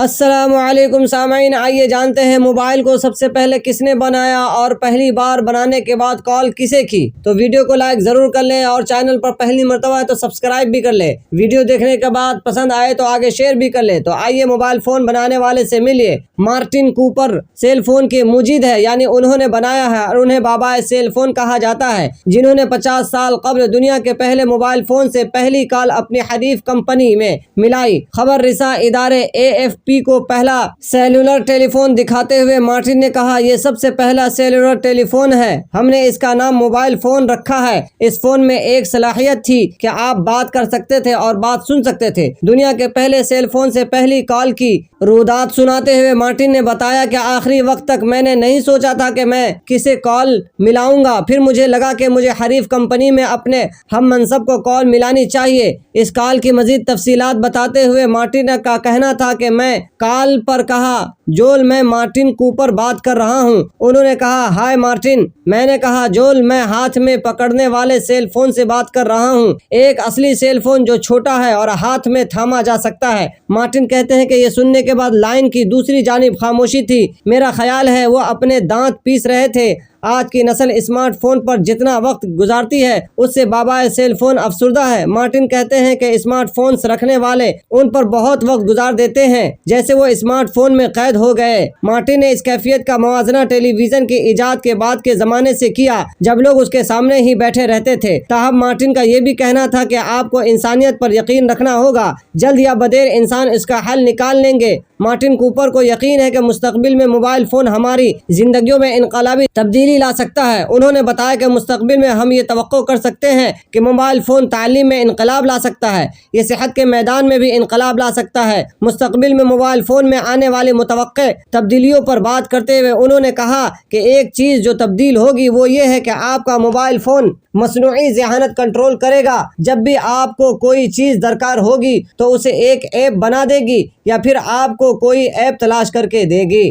السلام علیکم سامعین، آئیے جانتے ہیں موبائل کو سب سے پہلے کس نے بنایا اور پہلی بار بنانے کے بعد کال کسے کی۔ تو ویڈیو کو لائک ضرور کر لیں اور چینل پر پہلی مرتبہ ہے تو سبسکرائب بھی کر لیں۔ ویڈیو دیکھنے کے بعد پسند آئے تو آگے شیئر بھی کر لیں۔ تو آئیے موبائل فون بنانے والے سے ملیے۔ مارٹن کوپر سیل فون کے موجد ہے، یعنی انہوں نے بنایا ہے اور انہیں بابا سیل فون کہا جاتا ہے، جنہوں نے 50 سال قبل دنیا کے پہلے موبائل فون سے پہلی کال اپنی حریف کمپنی میں ملائی۔ خبر رساں ادارے AFP کو پہلا سیلولر ٹیلی فون دکھاتے ہوئے مارٹن نے کہا، یہ سب سے پہلا سیلولر ٹیلی فون ہے، ہم نے اس کا نام موبائل فون رکھا ہے۔ اس فون میں ایک صلاحیت تھی کہ آپ بات کر سکتے تھے اور بات سن سکتے تھے۔ دنیا کے پہلے سیل فون سے پہلی کال کی رودات سناتے ہوئے مارٹن نے بتایا کہ آخری وقت تک میں نے نہیں سوچا تھا کہ میں کسے کال ملاؤں گا، پھر مجھے لگا کہ مجھے حریف کمپنی میں اپنے ہم منصب کو کال ملانی چاہیے۔ اس کال کی مزید تفصیلات بتاتے ہوئے مارٹن کا کہنا تھا کہ میں کال پر کہا، جول میں مارٹن کوپر بات کر رہا ہوں۔ انہوں نے کہا، ہائے مارٹن۔ میں نے کہا، جول میں ہاتھ میں پکڑنے والے سیل فون سے بات کر رہا ہوں، ایک اصلی سیل فون جو چھوٹا ہے اور ہاتھ میں تھاما جا سکتا ہے۔ مارٹن کہتے ہیں کہ یہ سننے کے بعد لائن کی دوسری جانب خاموشی تھی۔ میرا خیال ہے وہ اپنے دانت پیس رہے تھے۔ آج کی نسل اسمارٹ فون پر جتنا وقت گزارتی ہے اس سے بابا سیل فون افسردہ ہے۔ مارٹن کہتے ہیں کہ اسمارٹ فونز رکھنے والے ان پر بہت وقت گزار دیتے ہیں جیسے وہ اسمارٹ فون میں قید ہو گئے۔ مارٹن نے اس کیفیت کا موازنہ ٹیلی ویژن کی ایجاد کے بعد کے زمانے سے کیا جب لوگ اس کے سامنے ہی بیٹھے رہتے تھے۔ تاہم مارٹن کا یہ بھی کہنا تھا کہ آپ کو انسانیت پر یقین رکھنا ہوگا، جلد یا بدیر انسان اس کا حل نکال لیں گے۔ مارٹن کوپر کو یقین ہے کہ مستقبل میں موبائل فون ہماری زندگیوں میں انقلابی تبدیلی لا سکتا ہے۔ انہوں نے بتایا کہ مستقبل میں ہم یہ توقع کر سکتے ہیں کہ موبائل فون تعلیم میں انقلاب لا سکتا ہے، یہ صحت کے میدان میں بھی انقلاب لا سکتا ہے۔ مستقبل میں موبائل فون میں آنے والی متوقع تبدیلیوں پر بات کرتے ہوئے انہوں نے کہا کہ ایک چیز جو تبدیل ہوگی وہ یہ ہے کہ آپ کا موبائل فون مصنوعی ذہانت کنٹرول کرے گا۔ جب بھی آپ کو کوئی چیز درکار ہوگی تو اسے ایک ایپ بنا دے گی یا پھر آپ کو کوئی ایپ تلاش کر کے دے گی۔